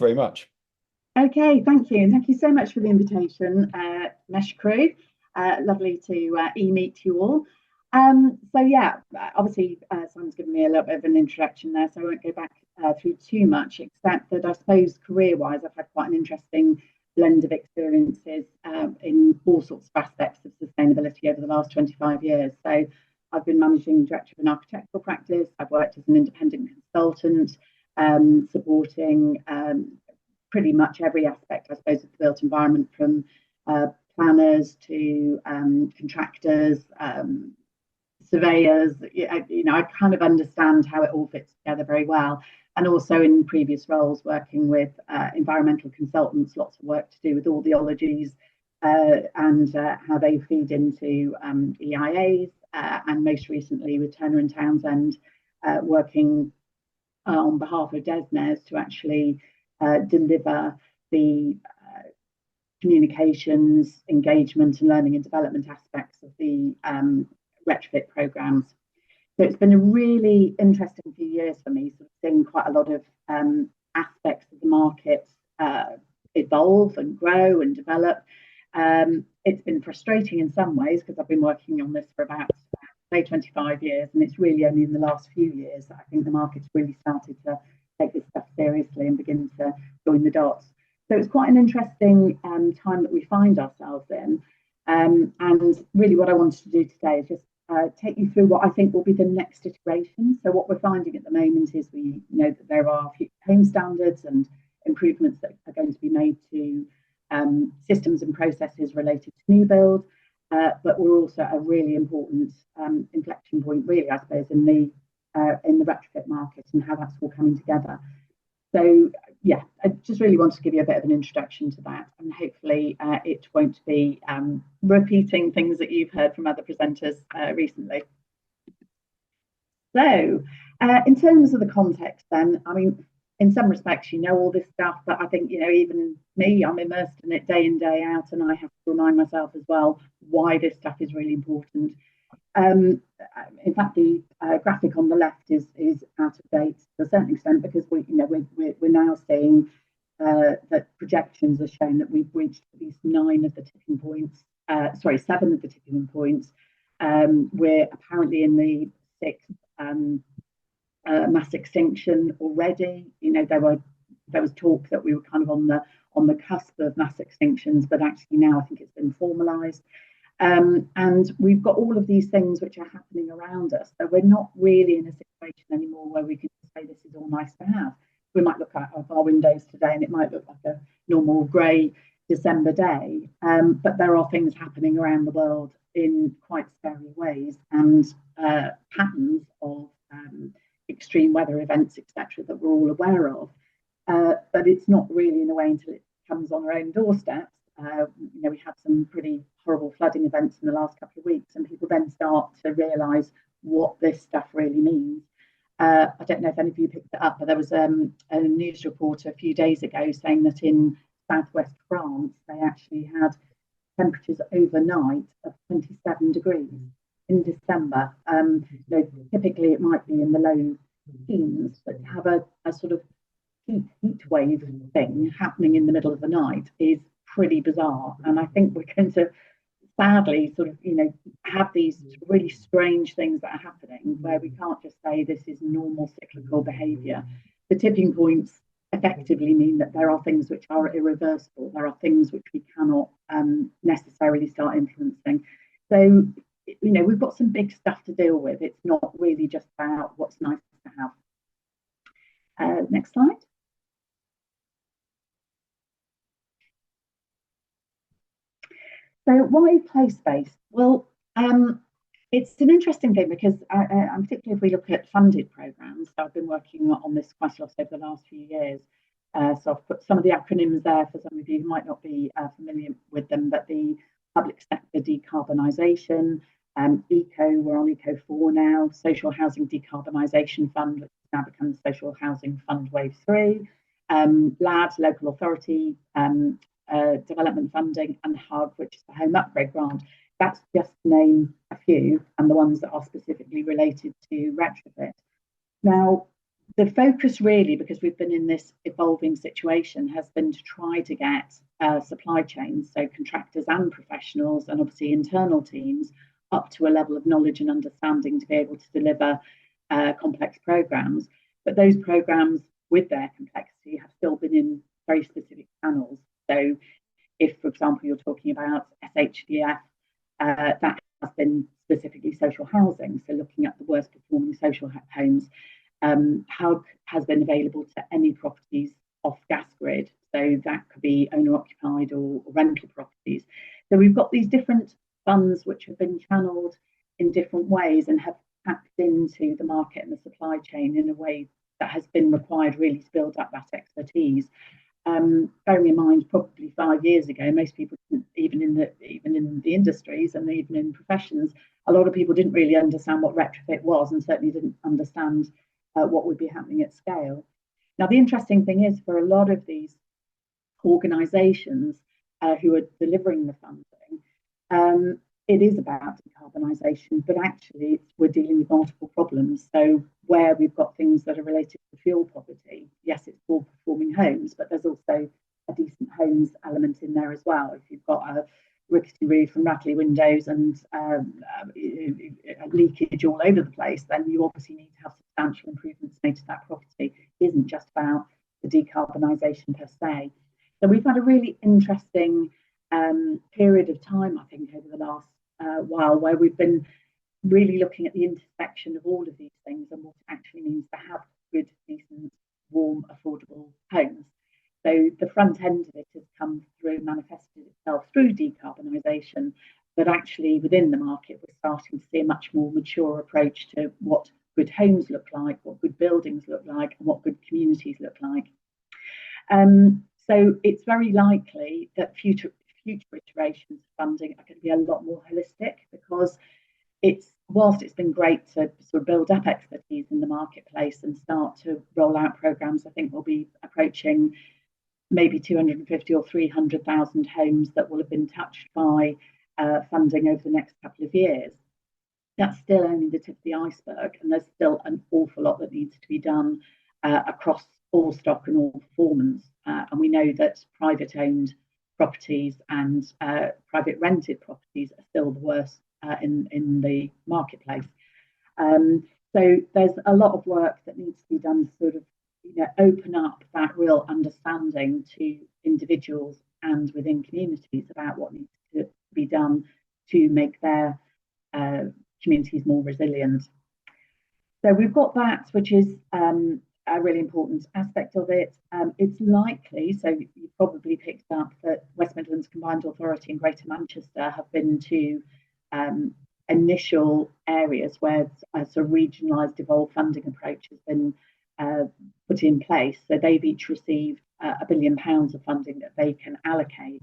very much. Okay, thank you. And thank you so much for the invitation, Mesh Crew. Lovely to e-meet you all. So yeah, obviously Simon's given me a little bit of an introduction there, so I won't go back through too much, except that I suppose career-wise, I've had quite an interesting blend of experiences in all sorts of aspects of sustainability over the last 25 years. So I've been managing director of an architectural practice. I've worked as an independent consultant, supporting pretty much every aspect, I suppose, of the built environment, from planners to contractors, surveyors. I kind of understand how it all fits together very well. And also in previous roles, working with environmental consultants, lots of work to do with all the ologies and how they feed into EIAs, and most recently with Turner and Townsend, working on behalf of DESNES to actually deliver the communications, engagement, and learning and development aspects of the retrofit programs. So it's been a really interesting few years for me, sort of seeing quite a lot of aspects of the market evolve and grow and develop. It's been frustrating in some ways because I've been working on this for about say 25 years, and it's really only in the last few years that I think the market's really started to take this stuff seriously and begin to join the dots. So it's quite an interesting time that we find ourselves in. And really what I wanted to do today is just take you through what I think will be the next iteration. So what we're finding at the moment is we know that there are home standards and improvements that are going to be made to systems and processes related to new build, but we're also at a really important inflection point, really, I suppose, in the retrofit market and how that's all coming together. So yeah, I just really want to give you a bit of an introduction to that, and hopefully it won't be repeating things that you've heard from other presenters recently. So in terms of the context then, I mean, in some respects, you know all this stuff, but I think, even me, I'm immersed in it day in, day out, and I have to remind myself as well why this stuff is really important. In fact, the graphic on the left is out of date to a certain extent, because we're now seeing that projections are showing that we've reached at least 7 of the tipping points. We're apparently in the 6th mass extinction already. There was talk that we were kind of on the cusp of mass extinctions, but actually now I think it's been formalised. And we've got all of these things which are happening around us. So we're not really in a situation anymore where we can say this is all nice to have. We might look out of our windows today and it might look like a normal grey December day, but there are things happening around the world in quite scary ways, and patterns of extreme weather events, etc., that we're all aware of. But it's not really in a way until it comes on our own doorsteps. We had some pretty horrible flooding events in the last couple of weeks, and people then start to realise what this stuff really means. I don't know if any of you picked it up, but there was a news report a few days ago saying that in southwest France, they actually had temperatures overnight of 27 degrees in December. Typically it might be in the low teens, but to have a sort of heat wave thing happening in the middle of the night is pretty bizarre. And I think we're going to sadly sort of have these really strange things that are happening where we can't just say this is normal cyclical behavior. The tipping points effectively mean that there are things which are irreversible. There are things which we cannot necessarily start influencing. So we've got some big stuff to deal with. It's not really just about what's nice to have. Next slide. So why place-based? Well, it's an interesting thing because particularly if we look at funded programs, so I've been working on this quite a lot over the last few years. So I've put some of the acronyms there for some of you who might not be familiar with them, but the public sector decarbonisation, ECO, we're on ECO 4 now, Social Housing Decarbonisation Fund, which has now become the Social Housing Fund Wave 3, LAD, Local Authority Development Funding, and HUG, which is the Home Upgrade Grant. That's just to name a few, and the ones that are specifically related to retrofit. Now, the focus really, because we've been in this evolving situation, has been to try to get supply chains, so contractors and professionals, and obviously internal teams, up to a level of knowledge and understanding to be able to deliver complex programs. But those programs, with their complexity, have still been in very specific channels. So, if, for example, you're talking about SHDF, that has been specifically social housing, so looking at the worst performing social homes. HUG has been available to any properties off gas grid, so that could be owner occupied or rental properties. So we've got these different funds which have been channeled in different ways and have tapped into the market and the supply chain in a way that has been required really to build up that expertise. Bearing in mind, probably 5 years ago, most people didn't, even in the industries and even in professions, a lot of people didn't really understand what retrofit was, and certainly didn't understand what would be happening at scale. Now, the interesting thing is, for a lot of these organisations who are delivering the funding, it is about decarbonisation, but actually we're dealing with multiple problems. So where we've got things that are related to fuel poverty, yes, it's poor performing homes, but there's also a decent homes element in there as well. If you've got a rickety roof and rattly windows and leakage all over the place, then you obviously need to have substantial improvements made to that property. It isn't just about the decarbonisation per se. So we've had a really interesting period of time, I think, over the last while, where we've been really looking at the intersection of all of these things and what it actually means to have good, decent, warm, affordable homes. So the front end of it has come through, manifested itself through decarbonisation, but actually within the market, we're starting to see a much more mature approach to what good homes look like, what good buildings look like, and what good communities look like. So it's very likely that future iterations of funding are going to be a lot more holistic, because whilst it's been great to sort of build up expertise in the marketplace and start to roll out programs, I think we'll be approaching maybe 250 or 300,000 homes that will have been touched by funding over the next couple of years. That's still only the tip of the iceberg, and there's still an awful lot that needs to be done across all stock and all performance. And we know that private owned properties and private rented properties are still the worst in the marketplace. So there's a lot of work that needs to be done to sort of open up that real understanding to individuals and within communities about what needs to be done to make their communities more resilient. So we've got that, which is a really important aspect of it. It's likely, so you've probably picked up, that West Midlands Combined Authority and Greater Manchester have been two initial areas where a sort of regionalised devolved funding approach has been put in place. So they've each received £1 billion of funding that they can allocate.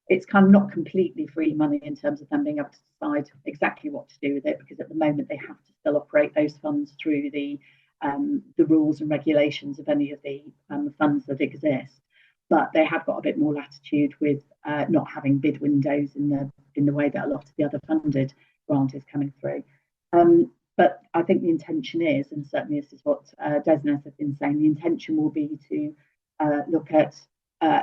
It's kind of not completely free money in terms of them being able to decide exactly what to do with it, because at the moment they have to still operate those funds through the rules and regulations of any of the funds that exist. But they have got a bit more latitude with not having bid windows in the way that a lot of the other funded grant is coming through. But I think the intention is, and certainly this is what Desnes has been saying, the intention will be to look at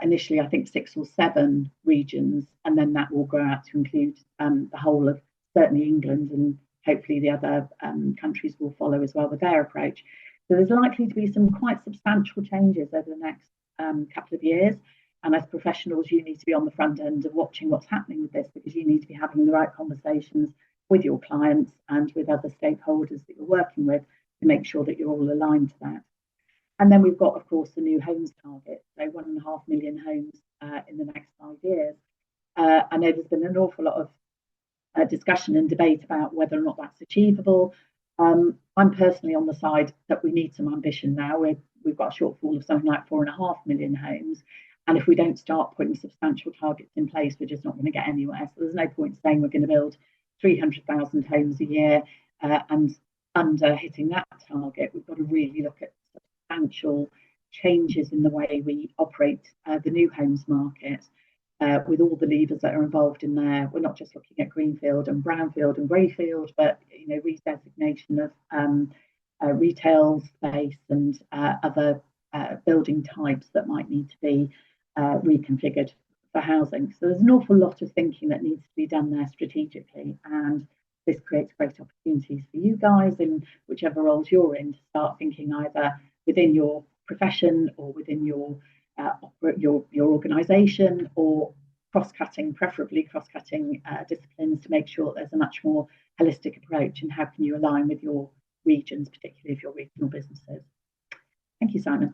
initially, I think, 6 or 7 regions, and then that will grow out to include the whole of certainly England, and hopefully the other countries will follow as well with their approach. So there's likely to be some quite substantial changes over the next couple of years. And as professionals, you need to be on the front end of watching what's happening with this, because you need to be having the right conversations with your clients and with other stakeholders that you're working with to make sure that you're all aligned to that. And then we've got, of course, the new homes target, so 1.5 million homes in the next 5 years. I know there's been an awful lot of discussion and debate about whether or not that's achievable. I'm personally on the side that we need some ambition now. We've got a shortfall of something like 4.5 million homes. And if we don't start putting substantial targets in place, we're just not going to get anywhere. So there's no point saying we're going to build 300,000 homes a year and under hitting that target. We've got to really look at substantial changes in the way we operate the new homes market with all the levers that are involved in there. We're not just looking at greenfield and brownfield and greyfield, but redesignation of retail space and other building types that might need to be reconfigured for housing. So there's an awful lot of thinking that needs to be done there strategically, and this creates great opportunities for you guys in whichever roles you're in to start thinking either within your profession or within your organisation, or cross-cutting, preferably cross-cutting disciplines, to make sure that there's a much more holistic approach, and how can you align with your regions, particularly if you're regional businesses. Thank you, Simon.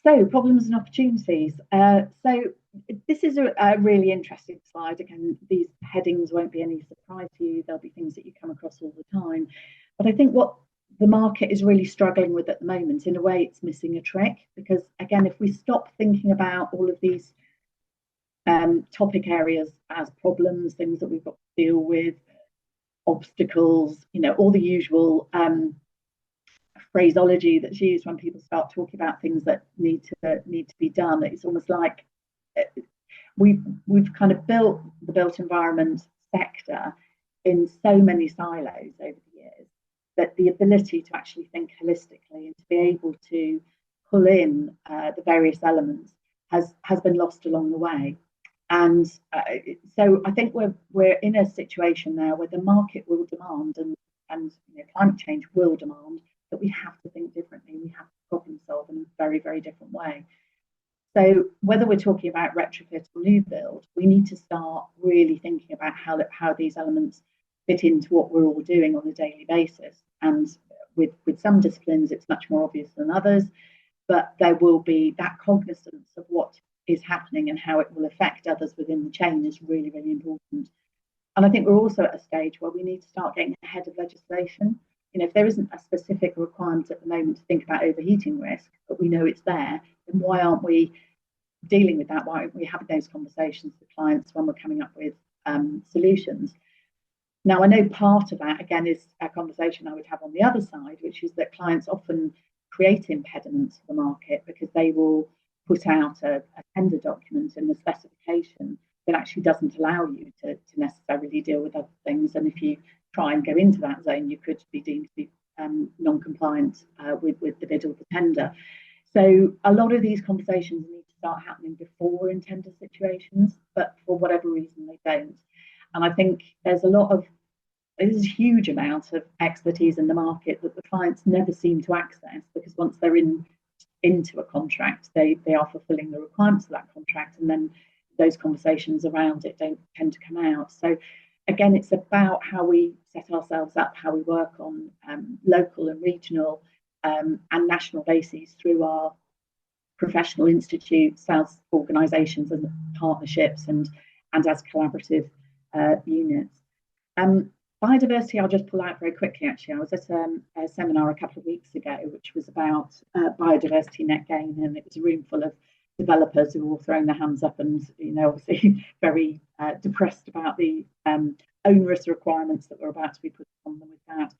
So problems and opportunities. So this is a really interesting slide. Again, these headings won't be any surprise to you. There'll be things that you come across all the time. But I think what the market is really struggling with at the moment, in a way, it's missing a trick, because again, if we stop thinking about all of these topic areas as problems, things that we've got to deal with, obstacles, all the usual phraseology that's used when people start talking about things that need to be done. It's almost like we've kind of built the built environment sector in so many silos over the years, that the ability to actually think holistically and to be able to pull in the various elements has been lost along the way. And so I think we're in a situation now where the market will demand, and climate change will demand, that we have to think differently. We have to problem solve in a very, very different way. So whether we're talking about retrofit or new build, we need to start really thinking about how these elements fit into what we're all doing on a daily basis. And with some disciplines, it's much more obvious than others, but there will be that cognizance of what is happening and how it will affect others within the chain is really, really important. And I think we're also at a stage where we need to start getting ahead of legislation. If there isn't a specific requirement at the moment to think about overheating risk, but we know it's there, then why aren't we dealing with that? Why aren't we having those conversations with clients when we're coming up with solutions? Now, I know part of that, again, is a conversation I would have on the other side, which is that clients often create impediments for the market because they will put out a tender document and a specification that actually doesn't allow you to necessarily deal with other things. And if you try and go into that zone, you could be deemed to be non-compliant with the bid or the tender. So a lot of these conversations need to start happening before in tender situations, but for whatever reason they don't. And I think there's a huge amount of expertise in the market that the clients never seem to access, because once they're into a contract, they are fulfilling the requirements of that contract, and then those conversations around it don't tend to come out. So again, it's about how we set ourselves up, how we work on local and regional and national bases through our professional institutes, sales organisations and partnerships, and as collaborative units. Biodiversity, I'll just pull out very quickly, actually. I was at a seminar a couple of weeks ago, which was about biodiversity net gain, and it was a room full of developers who were all throwing their hands up and, obviously very depressed about the onerous requirements that were about to be put on them with that.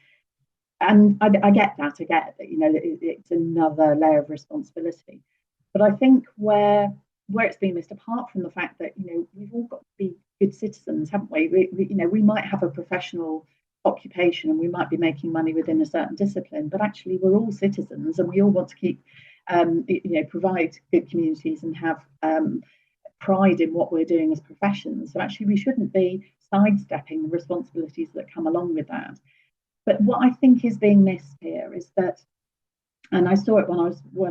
And I get that. I get that, it's another layer of responsibility. But I think where it's been missed, apart from the fact that, we've all got to be good citizens, haven't we? We might have a professional occupation and we might be making money within a certain discipline, but actually we're all citizens and we all want to keep, provide good communities and have pride in what we're doing as professions. So actually we shouldn't be sidestepping the responsibilities that come along with that. But what I think is being missed here is that, and I saw it when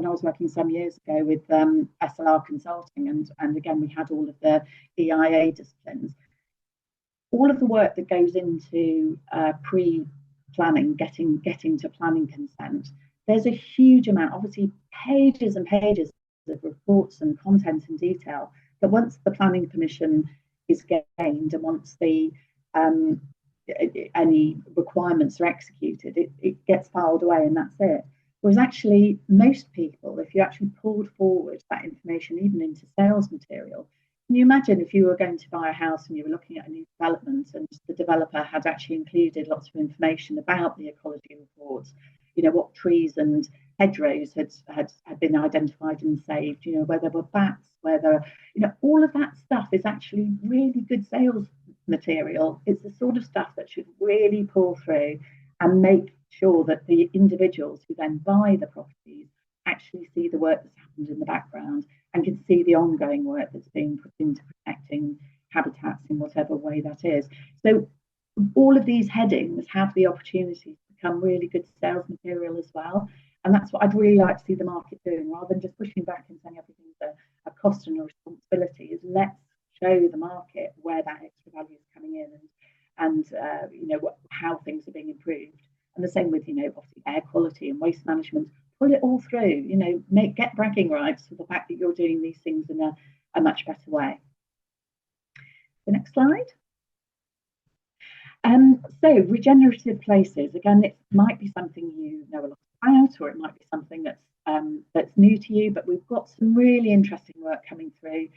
I was working some years ago with SLR Consulting, and again we had all of the EIA disciplines. All of the work that goes into pre-planning, getting to planning consent, there's a huge amount, obviously pages and pages of reports and content and detail. But once the planning permission is gained and once the any requirements are executed, it gets filed away and that's it. Whereas actually most people, if you actually pulled forward that information even into sales material, can you imagine if you were going to buy a house and you were looking at a new development and the developer had actually included lots of information about the ecology reports, what trees and hedgerows had been identified and saved, where there were bats, where there, all of that stuff is actually really good sales material. It's the sort of stuff that should really pull through and make sure that the individuals who then buy the properties actually see the work that's happened in the background and can see the ongoing work that's being put into protecting habitats in whatever way that is. So all of these headings have the opportunity to become really good sales material as well. And that's what I'd really like to see the market doing, rather than just pushing back and saying everything's a cost and a responsibility. Is let's show the market where that extra value is coming in, and how things are being improved. And the same with obviously air quality and waste management. Pull it all through. Get bragging rights for the fact that you're doing these things in a much better way. The next slide. So regenerative places, again, it might be something you know a lot about, or it might be something that's new to you, but we've got some really interesting work coming through.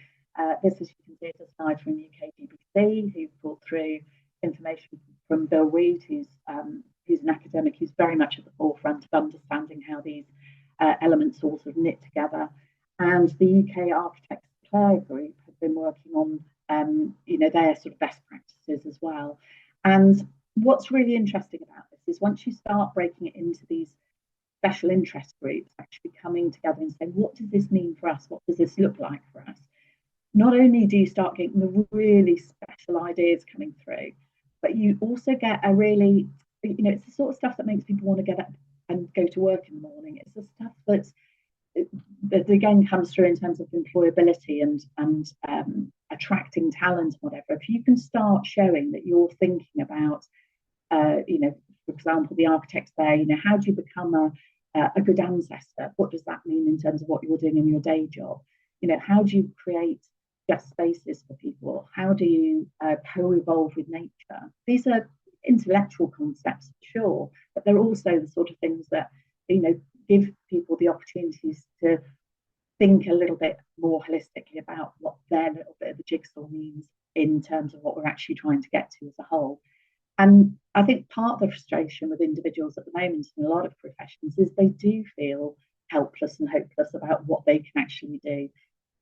This, as you can see, is a slide from UKGBC, who pulled through information from Bill Reid, who's an academic who's very much at the forefront of understanding how these elements all sort of knit together. And the UK Architects Care Group have been working on their sort of best practices as well. And what's really interesting about this is once you start breaking it into these special interest groups, actually coming together and saying, what does this mean for us? What does this look like for us? Not only do you start getting the really special ideas coming through, but you also get a really, it's the sort of stuff that makes people want to get up and go to work in the morning. It's the stuff that again comes through in terms of employability and attracting talent, whatever. If you can start showing that you're thinking about, for example, the architects there, how do you become a good ancestor? What does that mean in terms of what you're doing in your day job? How do you create just spaces for people? How do you co-evolve with nature? These are intellectual concepts, sure, but they're also the sort of things that, give people the opportunities to think a little bit more holistically about what their little bit of the jigsaw means in terms of what we're actually trying to get to as a whole. And I think part of the frustration with individuals at the moment in a lot of professions is they do feel helpless and hopeless about what they can actually do.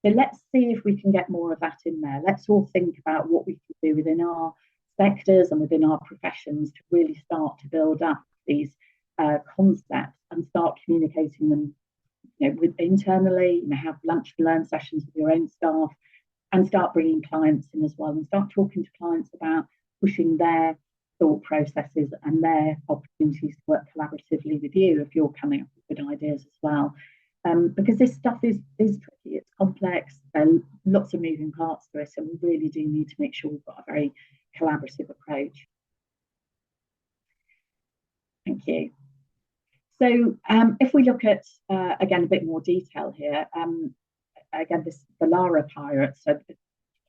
So let's see if we can get more of that in there. Let's all think about what we can do within our sectors and within our professions to really start to build up these concepts and start communicating them internally, have lunch and learn sessions with your own staff, and start bringing clients in as well, and start talking to clients about pushing their thought processes and their opportunities to work collaboratively with you if you're coming up with good ideas as well. Because this stuff is tricky, it's complex, there are lots of moving parts to it, and we really do need to make sure we've got a very collaborative approach. Thank you. So if we look at, again, a bit more detail here, again, the LARA pilots are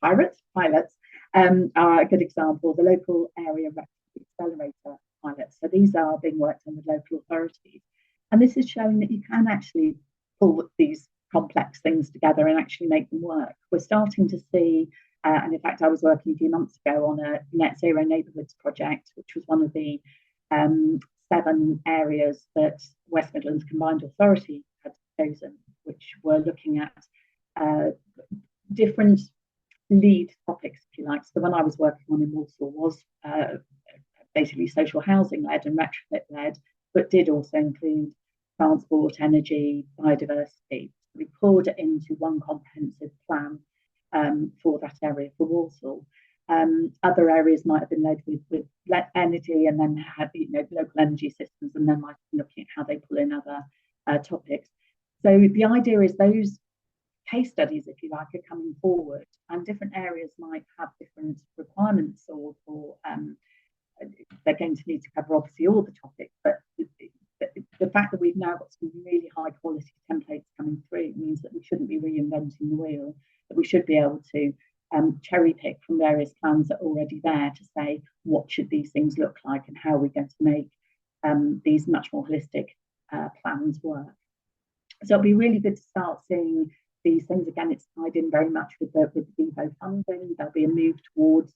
a good example, the local area accelerator pilots. So these are being worked on with local authorities. And this is showing that you can actually pull these complex things together and actually make them work. We're starting to see, and in fact, I was working a few months ago on a net zero neighbourhoods project, which was one of the 7 areas that West Midlands Combined Authority had chosen, which were looking at different lead topics, if you like. So the one I was working on in Walsall was basically social housing led and retrofit led, but did also include transport, energy, biodiversity. We poured it into one comprehensive plan for that area for Walsall. Other areas might have been led with energy, and then had local energy systems, and then might be looking at how they pull in other topics. So the idea is those case studies, if you like, are coming forward, and different areas might have different requirements, or they're going to need to cover obviously all the topics, but the fact that we've now got some really high quality templates coming through means that we shouldn't be reinventing the wheel, that we should be able to cherry pick from various plans that are already there to say, what should these things look like, and how are we going to make these much more holistic plans work. So it'll be really good to start seeing these things. Again, it's tied in very much with the DEVO funding. There'll be a move towards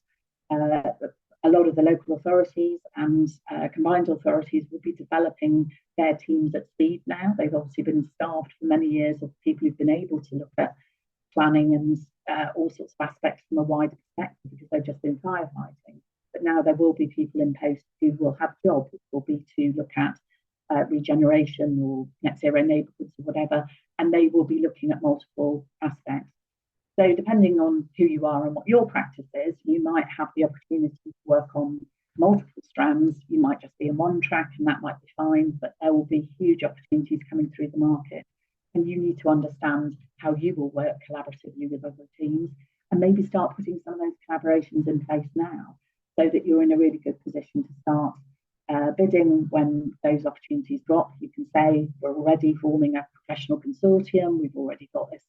a lot of the local authorities and combined authorities will be developing their teams at speed now. They've obviously been starved for many years of people who've been able to look at planning and all sorts of aspects from a wider perspective because they've just been firefighting. but now there will be people in post who will have jobs, which will be to look at regeneration or net zero neighbourhoods or whatever, and they will be looking at multiple aspects. So depending on who you are and what your practice is, you might have the opportunity to work on multiple strands. You might just be in one track and that might be fine, but there will be huge opportunities coming through the market. And you need to understand how you will work collaboratively with other teams and maybe start putting some of those collaborations in place now so that you're in a really good position to start bidding when those opportunities drop. You can say, we're already forming a professional consortium. We've already got this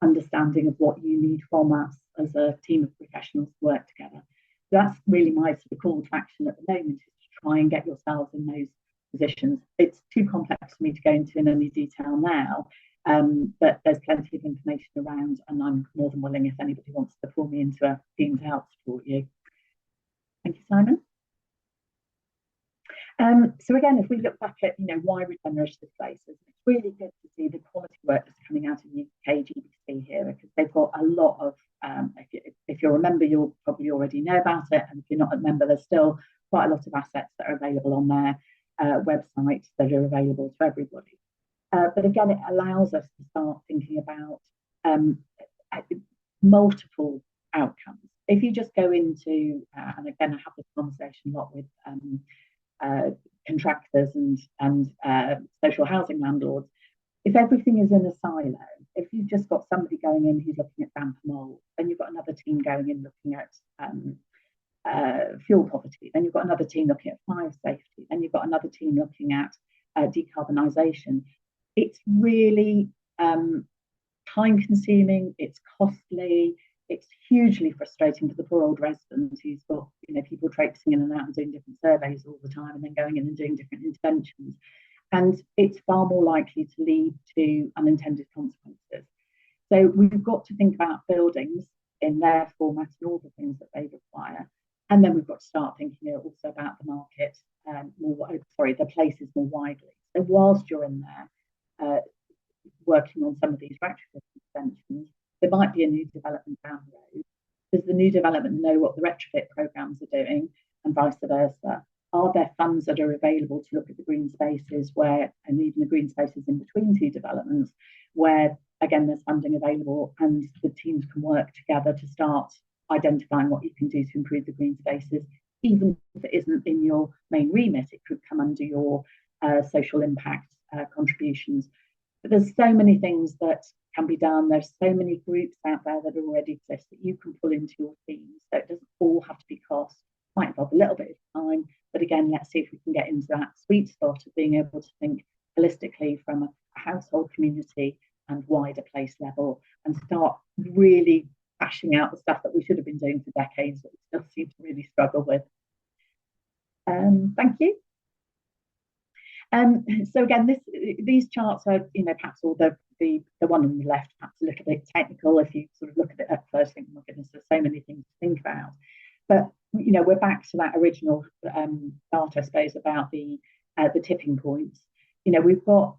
understanding of what you need from us as a team of professionals to work together. So that's really my sort of call to action at the moment, is to try and get yourselves in those positions. It's too complex for me to go into in any detail now, but there's plenty of information around, and I'm more than willing if anybody wants to pull me into a team to help support you. Thank you, Simon. So again, if we look back at, why regenerative places, it's really good to see the quality work that's coming out of UK GBC here, because they've got a lot of, if you're a member, you'll probably already know about it. And if you're not a member, there's still quite a lot of assets that are available on their website that are available to everybody. But again, it allows us to start thinking about multiple outcomes. If you just go into, and again, I have this conversation a lot with contractors and social housing landlords, if everything is in a silo, if you've just got somebody going in who's looking at damp and mold, then you've got another team going in looking at fuel poverty, then you've got another team looking at fire safety, then you've got another team looking at decarbonisation. It's really time consuming, it's costly, it's hugely frustrating for the poor old resident who's got people traipsing in and out and doing different surveys all the time and then going in and doing different interventions. And it's far more likely to lead to unintended consequences. So we've got to think about buildings in their format and all the things that they require. And then we've got to start thinking also about the market, the places more widely. So whilst you're in there working on some of these retrofit interventions, there might be a new development down the road. Does the new development know what the retrofit programs are doing, and vice versa? Are there funds that are available to look at the green spaces and even the green spaces in between two developments, where again there's funding available and the teams can work together to start identifying what you can do to improve the green spaces, even if it isn't in your main remit, it could come under your social impact contributions. But there's so many things that can be done. There's so many groups out there that already exist that you can pull into your teams. So it doesn't all have to be cost. Might involve a little bit of time, but again, let's see if we can get into that sweet spot of being able to think holistically from a household, community and wider place level, and start really bashing out the stuff that we should have been doing for decades that we still seem to really struggle with. Thank you. So again, these charts are, perhaps all the one on the left, perhaps a little bit technical. If you sort of look at it at first, think, oh my goodness, there's so many things to think about. But we're back to that original start, I suppose, about the tipping points. We've got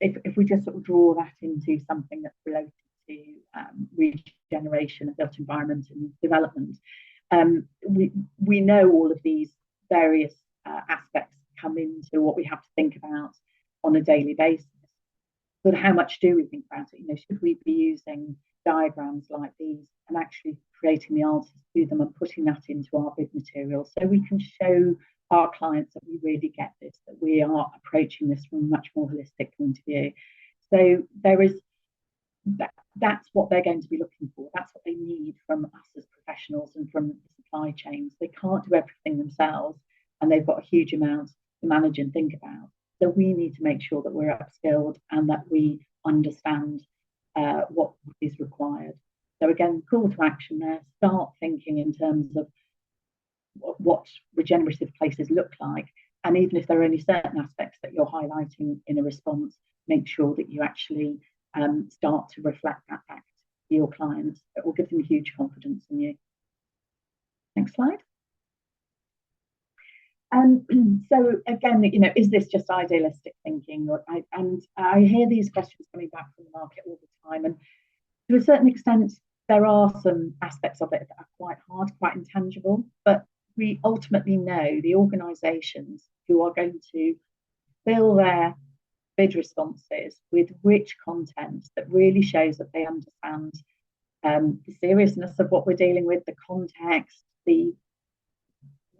if we just sort of draw that into something that's related to regeneration of built environment and development, we know all of these various aspects come into what we have to think about on a daily basis. But how much do we think about it? Should we be using diagrams like these and actually creating the answers to them and putting that into our bid material so we can show our clients that we really get this, that we are approaching this from a much more holistic point of view. So that's what they're going to be looking for. That's what they need from us as professionals and from the supply chains. They can't do everything themselves, and they've got a huge amount to manage and think about. So we need to make sure that we're upskilled and that we understand what is required. So again, call to action there, start thinking in terms of what regenerative places look like. And even if there are only certain aspects that you're highlighting in a response, make sure that you actually start to reflect that back to your clients. It will give them huge confidence in you. Next slide. So again, is this just idealistic thinking? And I hear these questions coming back from the market all the time. And to a certain extent, there are some aspects of it that are quite hard, quite intangible, but we ultimately know the organisations who are going to fill their bid responses with rich content that really shows that they understand the seriousness of what we're dealing with, the context, the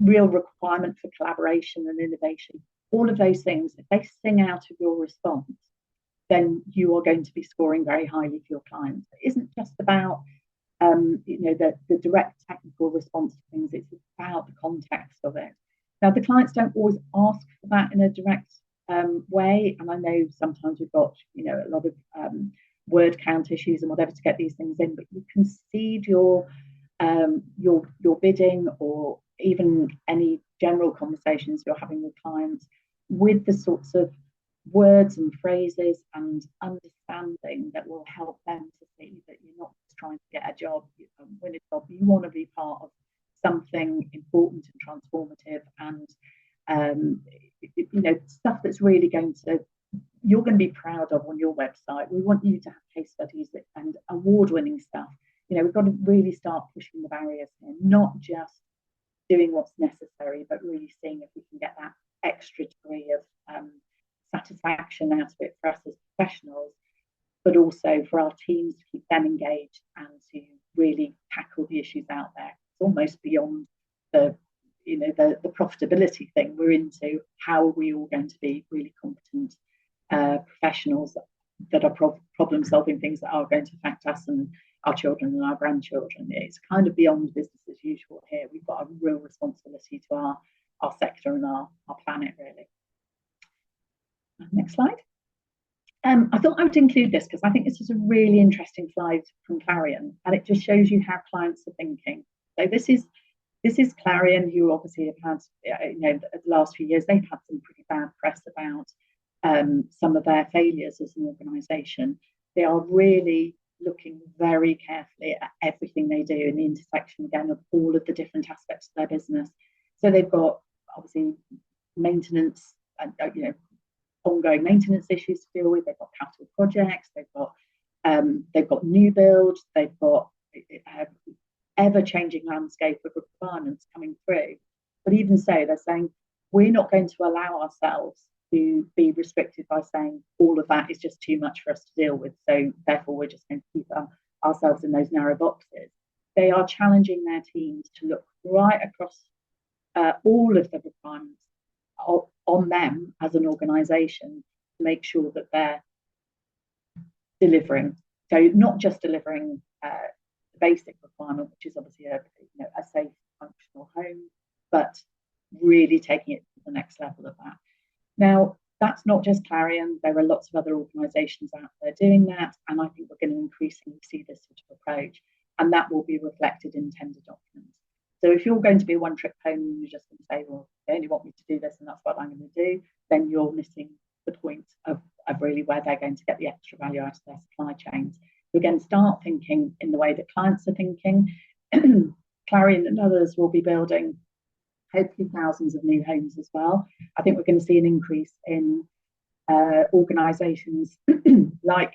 real requirement for collaboration and innovation, all of those things. If they sing out of your response, then you are going to be scoring very highly for your clients. It isn't just about the direct technical response to things, it's about the context of it. Now, the clients don't always ask for that in a direct way, and I know sometimes we've got a lot of word count issues and whatever to get these things in, but you can seed your bidding or even any general conversations you're having with clients with the sorts of words and phrases and understanding that will help them to see that you're not just trying to get a job, win a job. You want to be part of something important and transformative, and stuff that's really you're going to be proud of on your website. We want you to have case studies and award-winning stuff. We've got to really start pushing the barriers here, not just doing what's necessary, but really seeing if we can get that extra degree of satisfaction out of it for us as professionals, but also for our teams to keep them engaged and to really tackle the issues out there. It's almost beyond the profitability thing. We're into how are we all going to be really competent professionals that are problem solving things that are going to affect us and our children and our grandchildren. It's kind of beyond business as usual here. We've got a real responsibility to our sector and our planet, really. Next slide. I thought I would include this because I think this is a really interesting slide from Clarion, and it just shows you how clients are thinking. So this is Clarion, who obviously have had, the last few years, they've had some pretty bad press about some of their failures as an organisation. They are really looking very carefully at everything they do in the intersection, again, of all of the different aspects of their business. So they've got, obviously, maintenance, ongoing maintenance issues to deal with. They've got capital projects. They've got new builds. They've got ever-changing landscape of requirements coming through. But even so, they're saying we're not going to allow ourselves to be restricted by saying all of that is just too much for us to deal with. So therefore, we're just going to keep ourselves in those narrow boxes. They are challenging their teams to look right across all of the requirements on them as an organisation to make sure that they're delivering. So not just delivering the basic requirement, which is obviously a safe, functional home, but really taking it to the next level of that. Now, that's not just Clarion. There are lots of other organisations out there doing that, and I think we're going to increasingly see this sort of approach, and that will be reflected in tender documents. So if you're going to be a one-trick pony and you're just going to say, well, they only want me to do this and that's what I'm going to do, then you're missing the point of really where they're going to get the extra value out of their supply chains. So again, start thinking in the way that clients are thinking. Clarion and others will be building hopefully thousands of new homes as well. I think we're going to see an increase in organisations like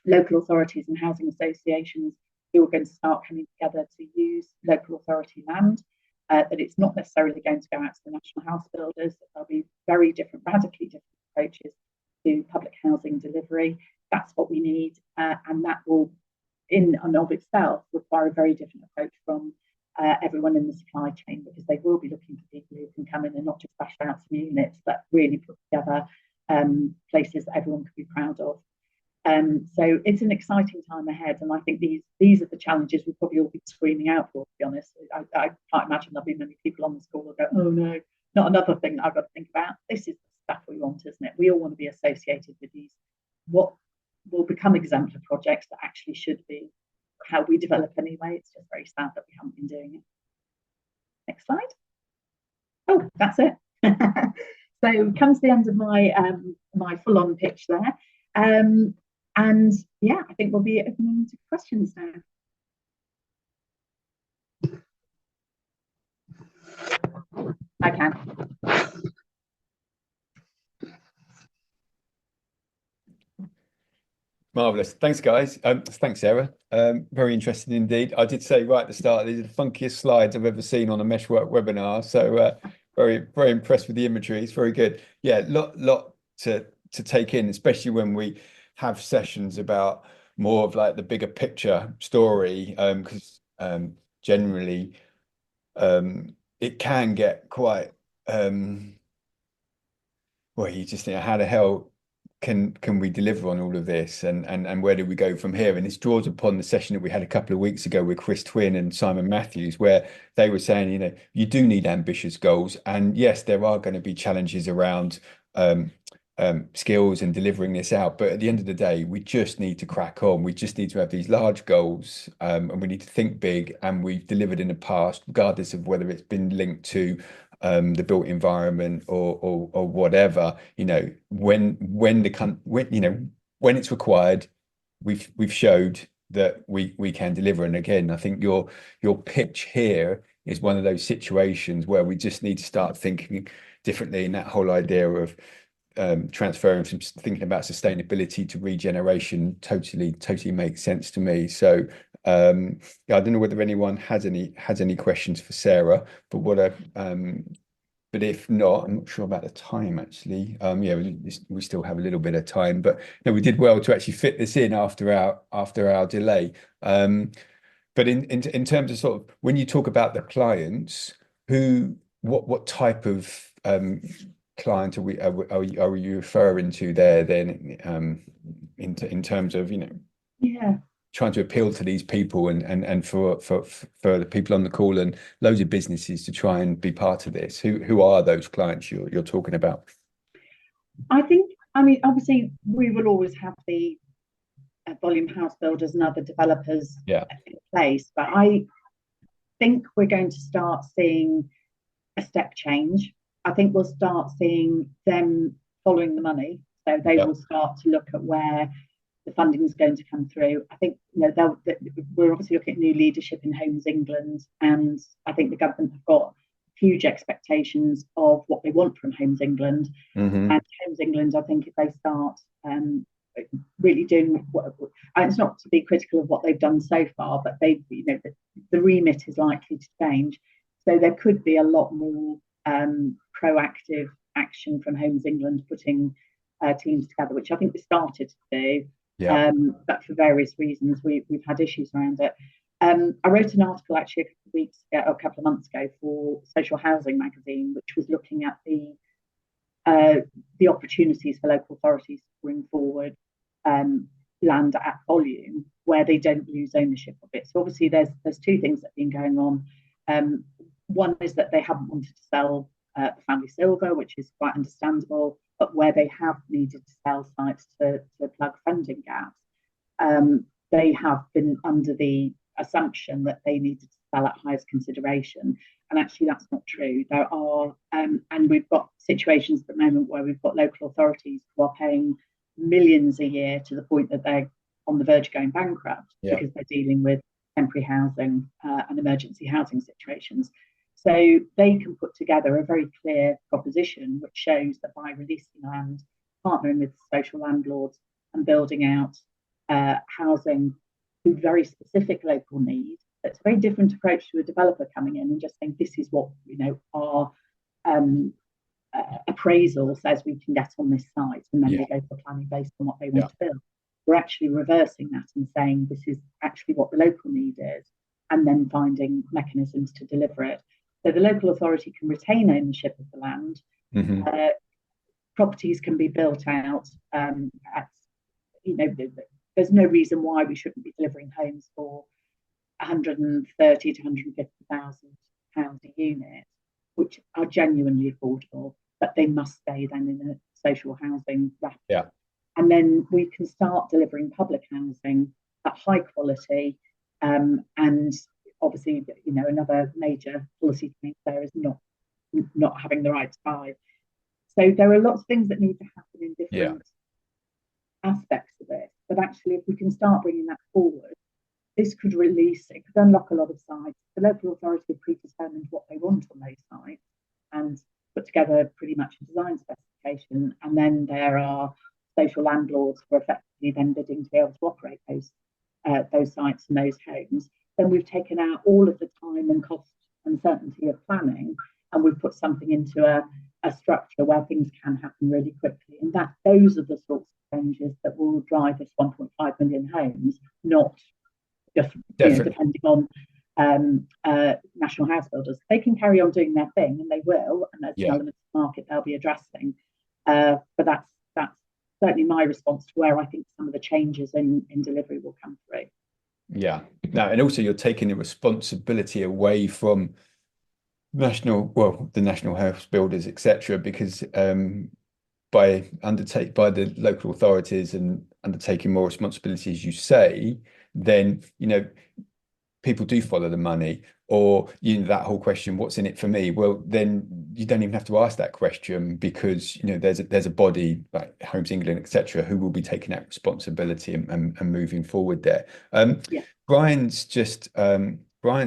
local authorities and housing associations who are going to start coming together to use local authority land, that it's not necessarily going to go out to the national house builders. There'll be very different, radically different approaches to public housing delivery. That's what we need, and that will, in and of itself, require a very different approach from everyone in the supply chain, because they will be looking for people who can come in and not just bash out some units, but really put together places that everyone can be proud of. So it's an exciting time ahead, and I think these are the challenges we'll probably all be screaming out for, to be honest. I can't imagine there'll be many people on the call who go, oh no, not another thing that I've got to think about. This is the stuff we want, isn't it? We all want to be associated with these, what will become exemplar projects that actually should be how we develop anyway. It's just very sad that we haven't been doing it. Next slide. Oh, that's it. So comes the end of my my full-on pitch there. And yeah, I think we'll be opening to questions now. I can. Marvelous. Thanks, guys. Thanks, Sarah. Very interesting indeed. I did say right at the start, these are the funkiest slides I've ever seen on a Meshwork webinar. So very, very impressed with the imagery. It's very good. Yeah, lot to take in, especially when we have sessions about more of like the bigger picture story. Because generally it can get quite well, you just think, how the hell can we deliver on all of this, and where do we go from here? And this draws upon the session that we had a couple of weeks ago with Chris Twin and Simon Matthews, where they were saying, you do need ambitious goals, and yes, there are going to be challenges around um, skills and delivering this out. But at the end of the day, we just need to crack on. We just need to have these large goals, and we need to think big. And we've delivered in the past, regardless of whether it's been linked to the built environment or whatever. When it's required, we've showed that we can deliver. And again, I think your pitch here is one of those situations where we just need to start thinking differently. And that whole idea of transferring from thinking about sustainability to regeneration totally makes sense to me. So yeah, I don't know whether anyone has any questions for Sarah, but but if not, I'm not sure about the time actually. Yeah, we still have a little bit of time, but no, we did well to actually fit this in after our delay. But in terms of sort of when you talk about the clients, what type of client are you referring to there then, in terms of Yeah. trying to appeal to these people, and for the people on the call and loads of businesses to try and be part of this? Who are those clients you're talking about? I mean, obviously, we will always have the volume house builders and other developers Yeah. in place, but I think we're going to start seeing a step change. I think we'll start seeing them following the money. So they Yeah. will start to look at where the funding is going to come through. I think we're obviously looking at new leadership in Homes England, and I think the government have got huge expectations of what they want from Homes England. Hmm. And Homes England, I think, if they start really doing what, and it's not to be critical of what they've done so far, but the remit is likely to change. So there could be a lot more proactive action from Homes England, putting teams together, which I think they started to do, Yeah. but for various reasons we've had issues around it. I wrote an article actually a couple of weeks ago, or a couple of months ago, for Social Housing magazine, which was looking at the opportunities for local authorities to bring forward land at volume where they don't lose ownership of it. So obviously there's two things that have been going on. One is that they haven't wanted to sell the family silver, which is quite understandable, but where they have needed to sell sites to plug funding gaps, they have been under the assumption that they needed to sell at highest consideration. And actually, that's not true. There are, and we've got situations at the moment where we've got local authorities who are paying millions a year to the point that they're on the verge of going bankrupt Yeah. because they're dealing with temporary housing and emergency housing situations. So they can put together a very clear proposition which shows that by releasing land, partnering with social landlords, and building out housing to very specific local needs, that's a very different approach to a developer coming in and just saying, this is what our appraisal says we can get on this site, and then Yeah. they go for planning based on what they Yeah. want to build. We're actually reversing that and saying this is actually what the local need is, and then finding mechanisms to deliver it. So the local authority can retain ownership of the land. Hmm. Properties can be built out at, there's no reason why we shouldn't be delivering homes for 130 to 150,000 pounds a unit, which are genuinely affordable, but they must stay then in a social housing wrapper. Yeah. And then we can start delivering public housing at high quality. And obviously, another major policy change there is not having the right to buy. So there are lots of things that need to happen in Yeah. different aspects of it. But actually, if we can start bringing that forward, this could unlock a lot of sites. The local authority have predetermined what they want on those sites and put together pretty much a design specification. And then there are social landlords were effectively then bidding to be able to operate those sites and those homes, then we've taken out all of the time and cost uncertainty of planning, and we've put something into a structure where things can happen really quickly. And those are the sorts of changes that will drive this 1.5 million homes, not just depending on national house builders. They can carry on doing their thing, and they will, and there's an element of the market they'll be addressing. But that's certainly my response to where I think some of the changes in delivery will come through. Yeah. No, and also you're taking the responsibility away from the national house builders, etc., because by the local authorities and undertaking more responsibility, as you say, then people do follow the money, or that whole question, what's in it for me? Well, then you don't even have to ask that question, because there's a body like Homes England, etc., who will be taking that responsibility and moving forward there. Brian's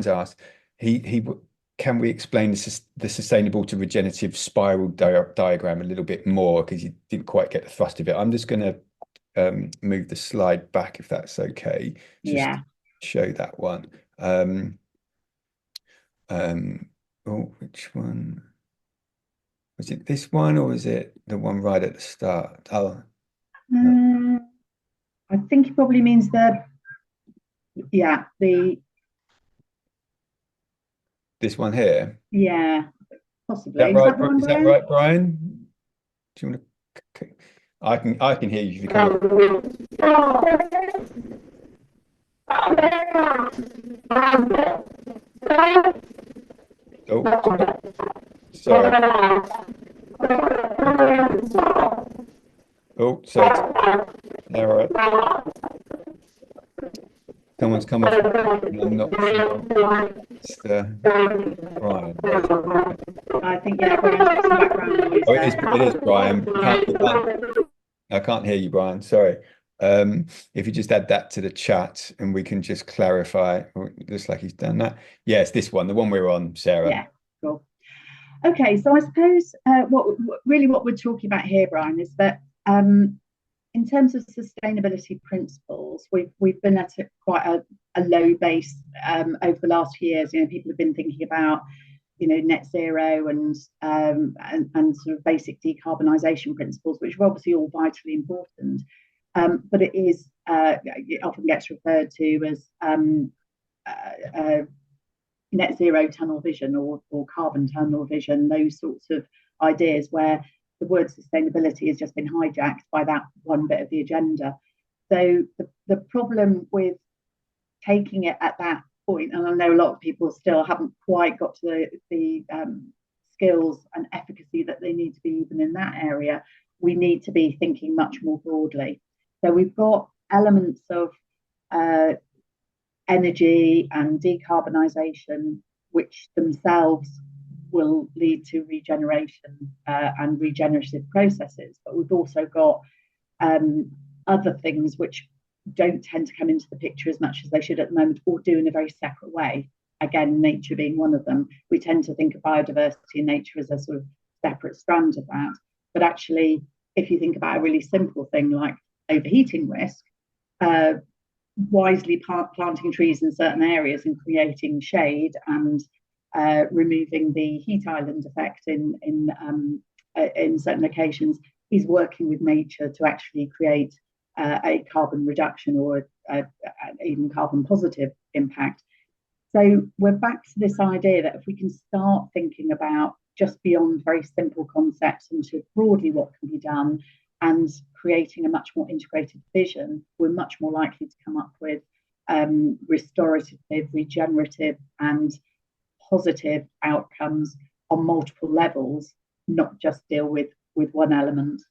asked, can we explain the sustainable to regenerative spiral diagram a little bit more, because you didn't quite get the thrust of it. I'm just going to move the slide back, if that's okay. Just show that one. Which one was it? This one, or was it the one right at the start? I think it probably means this one here. Yeah, possibly. Is that right, Brian? Do you want to? I can hear you. Oh, sorry. Oh, sorry. All right. Someone's come off. I'm not sure. It's Brian. I think Brian's got some background noise. Oh, it is Brian. I can't hear you, Brian. Sorry. If you just add that to the chat and we can just clarify. It looks like he's done that. Yes, this one, the one we're on, Sarah. Yeah, cool. Okay, so I suppose what we're talking about here, Brian, is that in terms of sustainability principles, we've been at quite a low base over the last few years. People have been thinking about net zero and sort of basic decarbonisation principles, which are obviously all vitally important. But it often gets referred to as net zero tunnel vision or carbon tunnel vision, those sorts of ideas where the word sustainability has just been hijacked by that one bit of the agenda. So the problem with taking it at that point, and I know a lot of people still haven't quite got to the skills and efficacy that they need to be even in that area, we need to be thinking much more broadly. So we've got elements of energy and decarbonisation, which themselves will lead to regeneration and regenerative processes. But we've also got other things which don't tend to come into the picture as much as they should at the moment, or do in a very separate way. Again, nature being one of them. We tend to think of biodiversity and nature as a sort of separate strand of that. But actually, if you think about a really simple thing like overheating risk, wisely planting trees in certain areas and creating shade and removing the heat island effect in certain locations is working with nature to actually create a carbon reduction or even carbon positive impact. So we're back to this idea that if we can start thinking about just beyond very simple concepts into broadly what can be done and creating a much more integrated vision, we're much more likely to come up with restorative, regenerative and positive outcomes on multiple levels, not just deal with one element.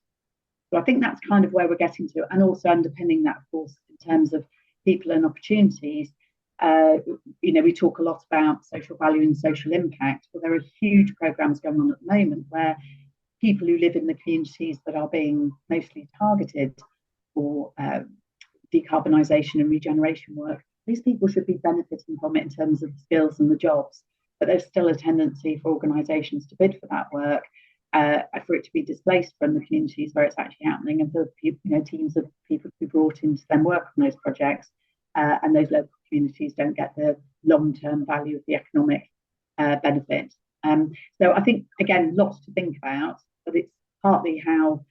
So I think that's kind of where we're getting to, and also underpinning that, of course, in terms of people and opportunities. We talk a lot about social value and social impact. Well, there are huge programs going on at the moment where people who live in the communities that are being mostly targeted for decarbonisation and regeneration work, these people should be benefiting from it in terms of the skills and the jobs. But there's still a tendency for organisations to bid for that work for it to be displaced from the communities where it's actually happening, and for teams of people to be brought in to then work on those projects, and those local communities don't get the long-term value of the economic benefit. So I think, again, lots to think about, but it's partly how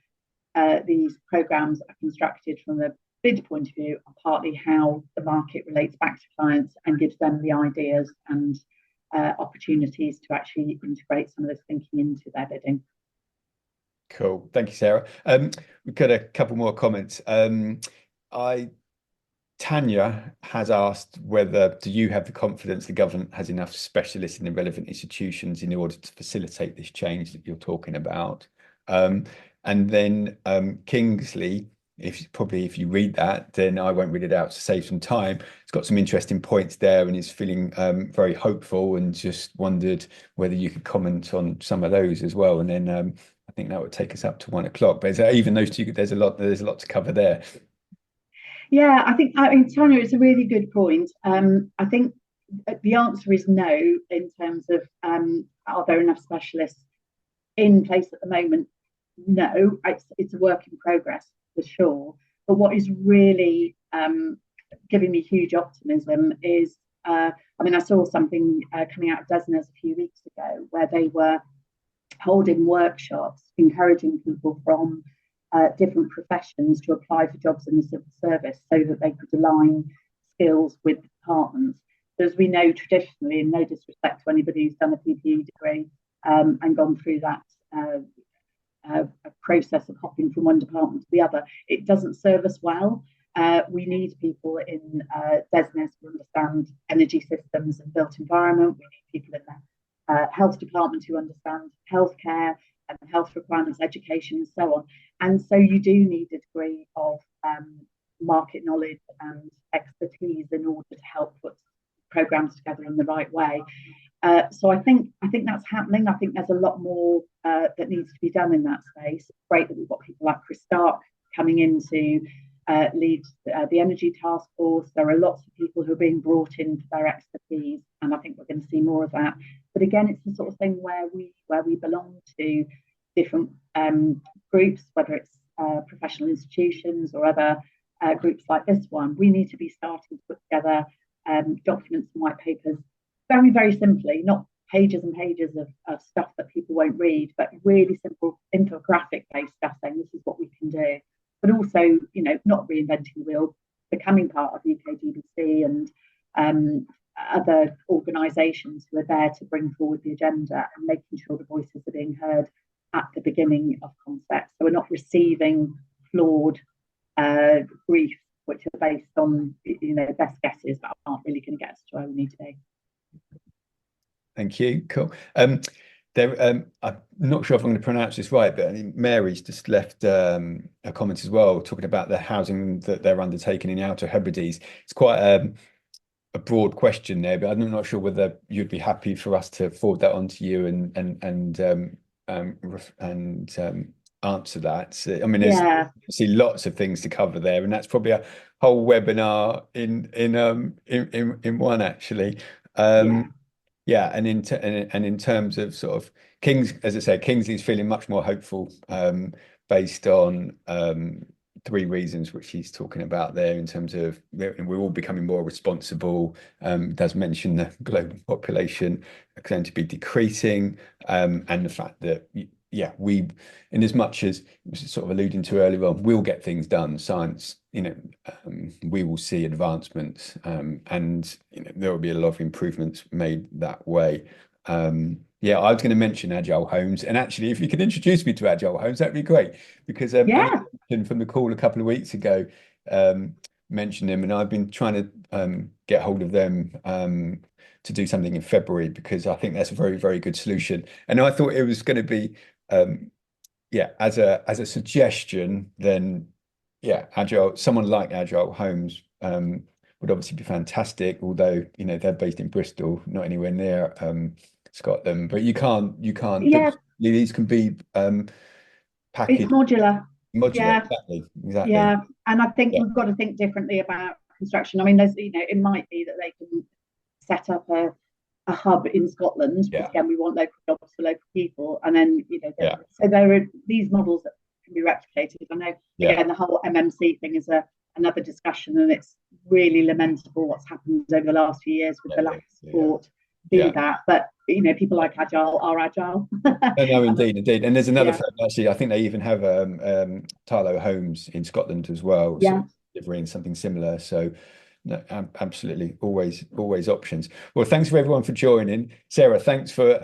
these programs are constructed from a bid point of view, and partly how the market relates back to clients and gives them the ideas and opportunities to actually integrate some of this thinking into their bidding. Cool. Thank you, Sarah. We've got a couple more comments. I Tanya has asked whether do you have the confidence the government has enough specialists in the relevant institutions in order to facilitate this change that you're talking about? And then Kingsley, if you read that, then I won't read it out to save some time. It's got some interesting points there and is feeling very hopeful, and just wondered whether you could comment on some of those as well. And then I think that would take us up to 1 o'clock. But even those two, there's a lot to cover there. Yeah, I mean, Tanya, it's a really good point. I think the answer is no, in terms of are there enough specialists in place at the moment? No, it's a work in progress for sure. But what is really giving me huge optimism is, I mean, I saw something coming out of Desnes a few weeks ago where they were holding workshops, encouraging people from different professions to apply for jobs in the civil service so that they could align skills with departments. So as we know traditionally, and no disrespect to anybody who's done a PPE degree and gone through that process of hopping from one department to the other, it doesn't serve us well. We need people in DESNES who understand energy systems and built environment. We need people in the health department who understand healthcare and health requirements, education, and so on. And so you do need a degree of market knowledge and expertise in order to help put programs together in the right way. So I think that's happening. I think there's a lot more that needs to be done in that space. It's great that we've got people like Chris Stark coming in to lead the energy task force. There are lots of people who are being brought in for their expertise, and I think we're going to see more of that. But again, it's the sort of thing where we belong to different groups, whether it's professional institutions or other groups like this one. We need to be starting to put together documents and white papers very, very simply, not pages and pages of stuff that people won't read, but really simple infographic-based stuff saying this is what we can do. But also, not reinventing the wheel, becoming part of UKGBC and other organisations who are there to bring forward the agenda and making sure the voices are being heard at the beginning of concepts. So we're not receiving flawed briefs which are based on best guesses that aren't really going to get us to where we need to be. Thank you. Cool. I'm not sure if I'm going to pronounce this right, but Mary's just left a comment as well, talking about the housing that they're undertaking in the Outer Hebrides. It's quite a broad question there, but I'm not sure whether you'd be happy for us to forward that on to you and answer that. I mean, there's see lots of things to cover there, and that's probably a whole webinar in one actually. Yeah, and in terms of sort of as I say, Kingsley's feeling much more hopeful based on 3 reasons which he's talking about there, in terms of we're all becoming more responsible. Does mention the global population are going to be decreasing, and the fact that we, in as much as sort of alluding to earlier on, we'll get things done. Science, we will see advancements, and there will be a lot of improvements made that way. I was going to mention Agile Homes, and actually, if you can introduce me to Agile Homes, that'd be great, because from the call a couple of weeks ago mentioned them, and I've been trying to get hold of them to do something in February, because I think that's a very, very good solution. And I thought it was going to be as a suggestion, then someone like Agile Homes would obviously be fantastic, although they're based in Bristol, not anywhere near Scotland. But you can't these can be packaged. It's modular. Exactly. Yeah, and I think we've got to think differently about construction. I mean, there's it might be that they can set up a a hub in Scotland, because Yeah, again, we want local jobs for local people. And then, yeah, so there are these models that can be replicated. I know, yeah, again, the whole MMC thing is another discussion, and it's really lamentable what's happened over the last few years with the lack yeah, of yeah, support to yeah. that. But, people like Agile are Agile. No, no, indeed, indeed. And there's another Yeah, firm, actually, I think they even have Tarlo Homes in Scotland as well, sort yeah. of delivering something similar. So no, absolutely, always options. Well, thanks for everyone for joining. Sarah, thanks for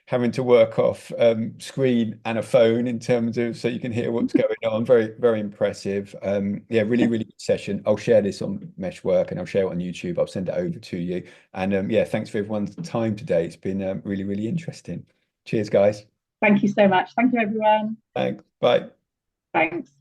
having to work off screen and a phone in terms of so you can hear what's going on. Very, very impressive. Yeah, really good session. I'll share this on Meshwork and I'll share it on YouTube. I'll send it over to you. And yeah, thanks for everyone's time today. It's been really interesting. Cheers, guys. Thank you so much. Thank you, everyone. Thanks. Bye. Thanks.